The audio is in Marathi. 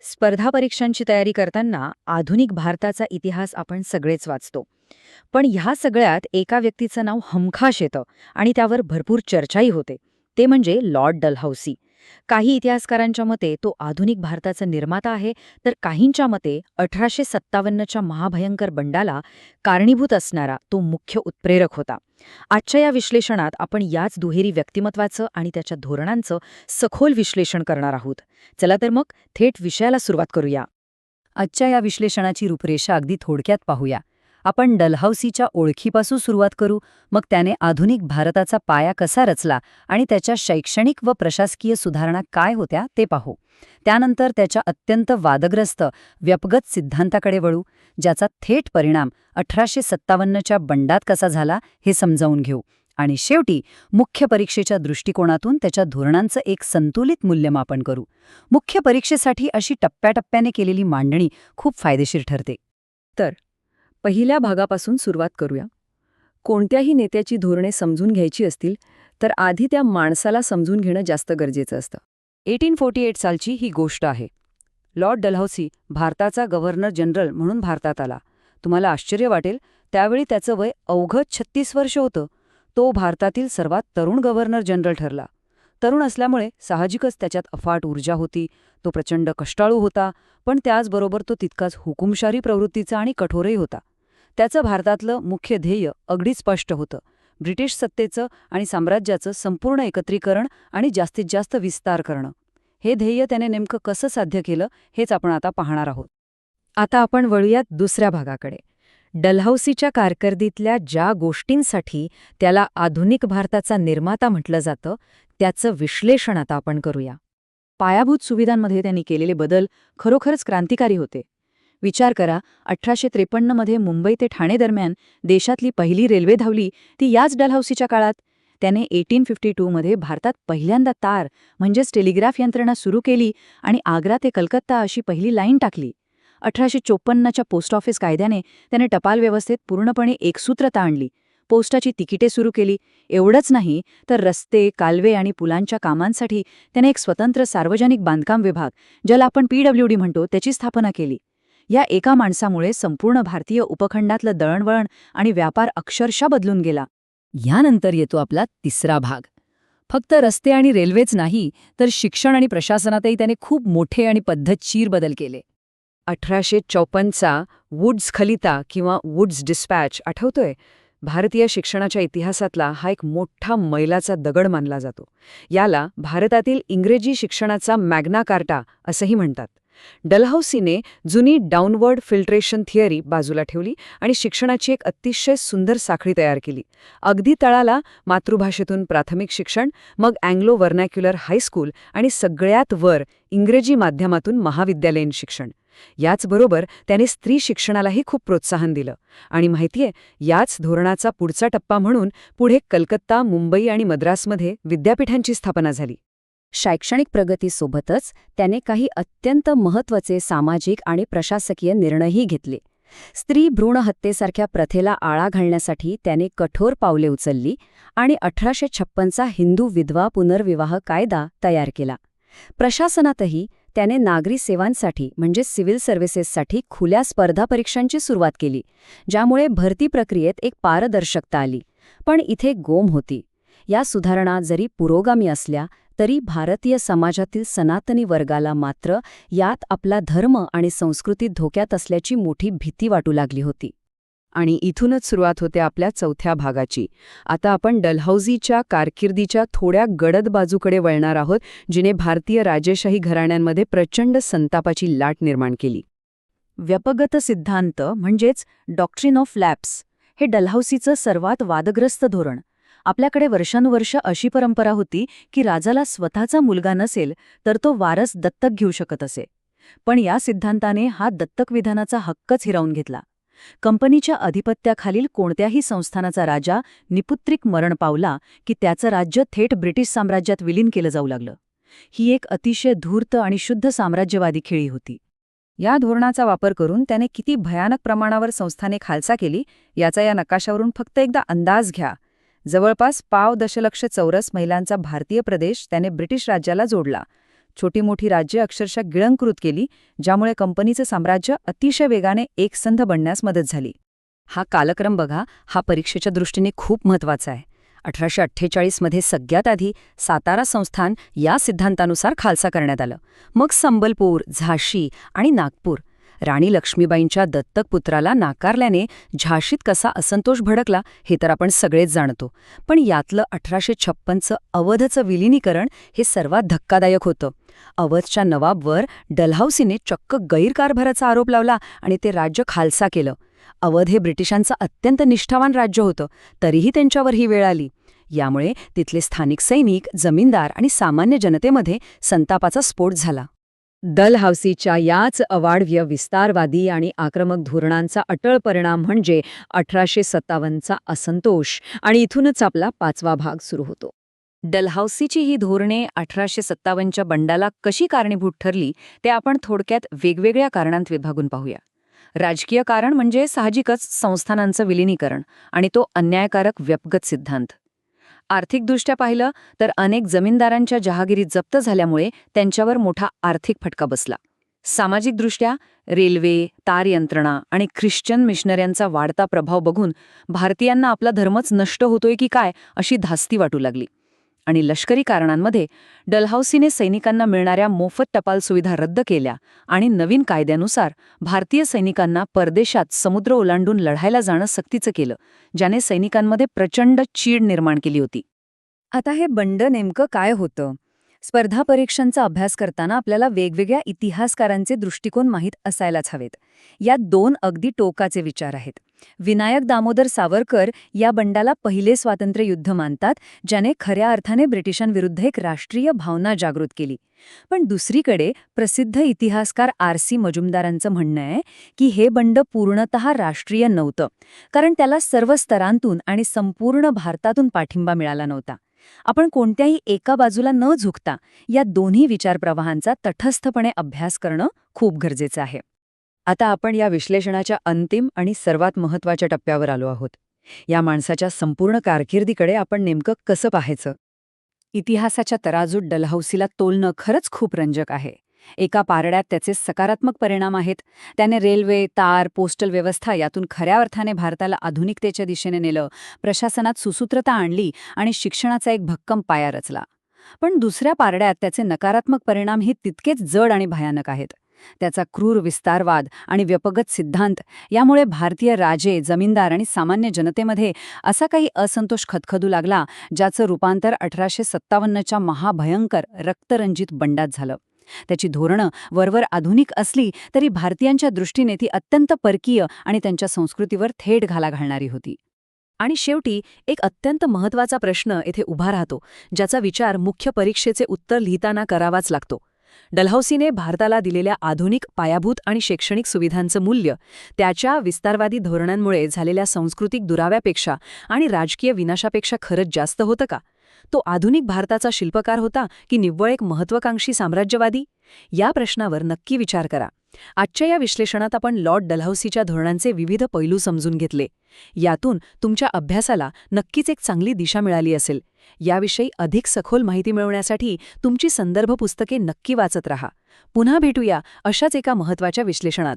स्पर्धा परीक्षांची तयारी करताना आधुनिक भारताचा इतिहास आपण सगळेच वाचतो. पण ह्या सगळ्यात एका व्यक्तीचं नाव हमखास येतं आणि त्यावर भरपूर चर्चाही होते. ते म्हणजे लॉर्ड डलहौसी. काही इतिहासकारांच्या मते तो आधुनिक भारताचा निर्माता आहे, तर काहींच्या मते 1857च्या महाभयंकर बंडाला कारणीभूत असणारा तो मुख्य उत्प्रेरक होता. आजच्या या विश्लेषणात आपण याच दुहेरी व्यक्तिमत्वाचं आणि त्याच्या धोरणांचं सखोल विश्लेषण करणार आहोत. चला तर मग थेट विषयाला सुरुवात करूया. आजच्या या विश्लेषणाची रूपरेषा अगदी थोडक्यात पाहूया. आपण डलहौसीच्या ओळखीपासून सुरुवात करू, मग त्याने आधुनिक भारताचा पाया कसा रचला आणि त्याच्या शैक्षणिक व प्रशासकीय सुधारणा काय होत्या ते पाहू. त्यानंतर त्याच्या अत्यंत वादग्रस्त व्यपगत सिद्धांताकडे वळू, ज्याचा थेट परिणाम 1857च्या बंडात कसा झाला हे समजावून घेऊ. आणि शेवटी मुख्य परीक्षेच्या दृष्टिकोनातून त्याच्या धोरणांचं एक संतुलित मूल्यमापन करू. मुख्य परीक्षेसाठी अशी टप्प्याटप्प्याने केलेली मांडणी खूप फायदेशीर ठरते. तर पहिल्या भागापासून सुरुवात करूया. कोणत्याही नेत्याची धोरणे समजून घ्यायची असतील तर आधी त्या माणसाला समजून घेणं जास्त गरजेचं असतं. 1848 सालची ही गोष्ट आहे. लॉर्ड डलहौसी भारताचा गव्हर्नर जनरल म्हणून भारतात आला. तुम्हाला आश्चर्य वाटेल, त्यावेळी त्याचं वय अवघं 36 वर्ष होतं. तो भारतातील सर्वात तरुण गव्हर्नर जनरल ठरला. तरुण असल्यामुळे साहजिकच त्याच्यात अफाट ऊर्जा होती. तो प्रचंड कष्टाळू होता, पण त्याचबरोबर तो तितकाच हुकुमशाही प्रवृत्तीचा आणि कठोरही होता. त्याचं भारतातलं मुख्य ध्येय अगदी स्पष्ट होतं: ब्रिटिश सत्तेचं आणि साम्राज्याचं संपूर्ण एकत्रीकरण आणि जास्तीत जास्त विस्तार करणं. हे ध्येय त्याने नेमकं कसं साध्य केलं हेच आपण आता पाहणार आहोत. आता आपण वळूयात दुसऱ्या भागाकडे. डलहौसीच्या कारकिर्दीतल्या ज्या गोष्टींसाठी त्याला आधुनिक भारताचा निर्माता म्हटलं जातं, त्याचं विश्लेषण आता आपण करूया. पायाभूत सुविधांमध्ये त्यांनी केलेले बदल खरोखरच क्रांतिकारी होते. विचार करा, 1853मध्ये मुंबई ते ठाणे दरम्यान देशातली पहिली रेल्वे धावली ती याच डलहौसीच्या काळात. त्याने 1852मध्ये भारतात पहिल्यांदा तार म्हणजेच टेलिग्राफ यंत्रणा सुरू केली आणि आग्रा ते कलकत्ता अशी पहिली लाईन टाकली. 1854च्या पोस्ट ऑफिस कायद्याने त्याने टपाल व्यवस्थेत पूर्णपणे एकसूत्रता आणली. पोस्टाची तिकिटे सुरू केली. एवढंच नाही तर रस्ते, कालवे आणि पुलांच्या कामांसाठी त्याने एक स्वतंत्र सार्वजनिक बांधकाम विभाग, ज्याला आपण PWD म्हणतो, त्याची स्थापना केली. या एका माणसामुळे संपूर्ण भारतीय उपखंडातलं दळणवळण आणि व्यापार अक्षरशः बदलून गेला. यानंतर येतो आपला तिसरा भाग. फक्त रस्ते आणि रेल्वेच नाही, तर शिक्षण आणि प्रशासनातही त्याने खूप मोठे आणि पद्धतशीर बदल केले. 1854चा वुड्स खलिता किंवा वुड्स डिस्पॅच आठवतोय? भारतीय शिक्षणाच्या इतिहासातला हा एक मोठा मैलाचा दगड मानला जातो. याला भारतातील इंग्रजी शिक्षणाचा मॅग्ना कार्टा असंही म्हणतात. डलहौसीने जुनी डाऊनवर्ड फिल्ट्रेशन थिअरी बाजूला ठेवली आणि शिक्षणाची एक अतिशय सुंदर साखळी तयार केली. अगदी तळाला मातृभाषेतून प्राथमिक शिक्षण, मग अँग्लो व्हर्नॅक्युलर हायस्कूल आणि सगळ्यात वर इंग्रजी माध्यमातून महाविद्यालयीन शिक्षण. याचबरोबर त्याने स्त्री शिक्षणालाही खूप प्रोत्साहन दिलं. आणि माहितीये, याच धोरणाचा पुढचा टप्पा म्हणून पुढे कलकत्ता, मुंबई आणि मद्रासमध्ये विद्यापीठांची स्थापना झाली. शैक्षणिक प्रगतीसोबतच त्याने काही अत्यंत महत्त्वाचे सामाजिक आणि प्रशासकीय निर्णयही घेतले. स्त्री भ्रूण हत्येसारख्या प्रथेला आळा घालण्यासाठी त्याने कठोर पावले उचलली आणि 1856चा हिंदू विधवा पुनर्विवाह कायदा तयार केला. प्रशासनातही त्याने नागरी सेवांसाठी म्हणजे सिव्हिल सर्व्हिसेससाठी खुल्या स्पर्धा परीक्षांची सुरुवात केली, ज्यामुळे भरती प्रक्रियेत एक पारदर्शकता आली. पण इथे गोम होती. या सुधारणा जरी पुरोगामी असल्या तरी भारतीय समाजातील सनातनी वर्गाला मात्र यात आपला धर्म आणि संस्कृती धोक्यात असल्याची मोठी भीती वाटू लागली होती. आणि इथूनच सुरुवात होते आपल्या चौथ्या भागाची. आता आपण डलहौसीच्या कारकिर्दीच्या थोड्या गडद बाजूकडे वळणार आहोत, जिने भारतीय राजेशाही घराण्यांमध्ये प्रचंड संतापाची लाट निर्माण केली. व्यपगत सिद्धांत म्हणजेच डॉक्ट्रिन ऑफ लॅप्स हे डलहौसीचं सर्वात वादग्रस्त धोरण. आपल्याकडे वर्षानुवर्ष अशी परंपरा होती की राजाला स्वतःचा मुलगा नसेल तर तो वारस दत्तक घेऊ शकत असे. पण या सिद्धांताने हा दत्तक विधानाचा हक्कच हिरावून घेतला. कंपनीच्या अधिपत्याखालील कोणत्याही संस्थानाचा राजा निपुत्रिक मरण पावला की त्याचं राज्य थेट ब्रिटिश साम्राज्यात विलीन केलं जाऊ लागलं. ही एक अतिशय धूर्त आणि शुद्ध साम्राज्यवादी खेळी होती. या धोरणाचा वापर करून त्याने किती भयानक प्रमाणावर संस्थाने खालसा केली याचा या नकाशावरून फक्त एकदा अंदाज घ्या. जवळपास 5 दशलक्ष चौरस मैलांचा भारतीय प्रदेश त्याने ब्रिटिश राज्याला जोडला. छोटी मोठी राज्ये अक्षरशः गिळंकृत केली, ज्यामुळे कंपनीचं साम्राज्य अतिशय वेगाने एकसंध बनण्यास मदत झाली. हा कालक्रम बघा, हा परीक्षेच्या दृष्टीने खूप महत्वाचा आहे. 1848 मध्ये सगळ्यात आधी सातारा संस्थान या सिद्धांतानुसार खालसा करण्यात आलं. मग संबलपूर, झाशी आणि नागपूर. राणी लक्ष्मीबाईंच्या दत्तक पुत्राला नाकारल्याने झाशीत कसा असंतोष भडकला हे तर आपण सगळेच जाणतो. पण यातलं 1856चं अवधचं विलिनीकरण हे सर्वात धक्कादायक होतं. अवधच्या नवाबवर डलहौसीने चक्क गैरकारभाराचा आरोप लावला आणि ते राज्य खालसा केलं. अवध हे ब्रिटिशांचं अत्यंत निष्ठावान राज्य होतं, तरीही त्यांच्यावर ही वेळ आली. यामुळे तिथले स्थानिक सैनिक, जमीनदार आणि सामान्य जनतेमध्ये संतापाचा स्फोट झाला. डलहौसीच्या याच अवाढव्य विस्तारवादी आणि आक्रमक धोरणांचा अटळ परिणाम म्हणजे 1857चा असंतोष, आणि इथूनच आपला 5वा भाग सुरू होतो. डलहौसीची ही धोरणे 1857च्या बंडाला कशी कारणीभूत ठरली ते आपण थोडक्यात वेगवेगळ्या कारणांत विभागून पाहूया. राजकीय कारण म्हणजे साहजिकच संस्थानांचं विलिनीकरण आणि तो अन्यायकारक व्यपगत सिद्धांत. आर्थिकदृष्ट्या पाहिलं तर अनेक जमीनदारांच्या जहागिरी जप्त झाल्यामुळे त्यांच्यावर मोठा आर्थिक फटका बसला. सामाजिकदृष्ट्या रेल्वे, तार यंत्रणा आणि ख्रिश्चन मिशनऱ्यांचा वाढता प्रभाव बघून भारतीयांना आपला धर्मच नष्ट होतोय की काय अशी धास्ती वाटू लागली. आणि लष्करी कारणांमध्ये डलहौसीने सैनिकांना मिळणाऱ्या मोफत टपाल सुविधा रद्द केल्या आणि नवीन कायद्यानुसार भारतीय सैनिकांना परदेशात समुद्र ओलांडून लढायला जाणं सक्तीचं केलं, ज्याने सैनिकांमध्ये प्रचंड चीड निर्माण केली होती. आता हे बंड नेमकं काय होतं? स्पर्धा परीक्षांचा अभ्यास करताना आपल्याला वेगवेगळ्या इतिहासकारांचे दृष्टिकोन माहीत असायलाच हवेत. यात 2 अगदी टोकाचे विचार आहेत. विनायक दामोदर सावरकर या बंडाला पहिले स्वातंत्र्य युद्ध मानतात, ज्याने खऱ्या अर्थाने ब्रिटिशांविरुद्ध एक राष्ट्रीय भावना जागृत केली. पण दुसरीकडे प्रसिद्ध इतिहासकार R.C. मजुमदारांचं म्हणणं आहे की हे बंड पूर्णतः राष्ट्रीय नव्हतं, कारण त्याला सर्व स्तरांतून आणि संपूर्ण भारतातून पाठिंबा मिळाला नव्हता. आपण कोणत्याही एका बाजूला न झुकता या दोन्ही विचारप्रवाहांचा तटस्थपणे अभ्यास करणं खूप गरजेचं आहे. आता आपण या विश्लेषणाच्या अंतिम आणि सर्वात महत्त्वाच्या टप्प्यावर आलो आहोत. या माणसाच्या संपूर्ण कारकिर्दीकडे आपण नेमकं कसं पाहायचं? इतिहासाच्या तराजूत डलहौसीला तोलणं खरंच खूप रंजक आहे. एका पारड्यात त्याचे सकारात्मक परिणाम आहेत. त्याने रेल्वे, तार, पोस्टल व्यवस्था यातून खऱ्या अर्थाने भारताला आधुनिकतेच्या दिशेने नेलं, प्रशासनात सुसूत्रता आणली आणि शिक्षणाचा एक भक्कम पाया रचला. पण दुसऱ्या पारड्यात त्याचे नकारात्मक परिणाम हे तितकेच जड आणि भयानक आहेत. त्याचा क्रूर विस्तारवाद आणि व्यपगत सिद्धांत यामुळे भारतीय राजे, जमीनदार आणि सामान्य जनतेमध्ये असा काही असंतोष खदखदू लागला, ज्याचं रूपांतर 1857च्या महाभयंकर रक्तरंजित बंडात झालं. त्याची धोरणं वरवर आधुनिक असली तरी भारतीयांच्या दृष्टीने ती अत्यंत परकीय आणि त्यांच्या संस्कृतीवर थेट घाला घालणारी होती. आणि शेवटी एक अत्यंत महत्त्वाचा प्रश्न येथे उभा राहतो, ज्याचा विचार मुख्य परीक्षेचे उत्तर लिहिताना करावाच लागतो. डलहौसीने भारताला दिलेल्या आधुनिक पायाभूत आणि शैक्षणिक सुविधांचं मूल्य त्याच्या विस्तारवादी धोरणांमुळे झालेल्या सांस्कृतिक दुराव्यापेक्षा आणि राजकीय विनाशापेक्षा खरंच जास्त होतं का? तो आधुनिक भारताचा शिल्पकार होता की निव्वळ एक महत्त्वाकांक्षी साम्राज्यवादी? या प्रश्नावर नक्की विचार करा. आजच्या या विश्लेषणात आपण लॉर्ड डलहौसीच्या धोरणांचे विविध पैलू समजून घेतले. यातून तुमच्या अभ्यासाला नक्कीच एक चांगली दिशा मिळाली असेल. याविषयी अधिक सखोल माहिती मिळवण्यासाठी तुमची संदर्भ पुस्तके नक्की वाचत राहा. पुन्हा भेटूया अशाच एका महत्त्वाच्या विश्लेषणात.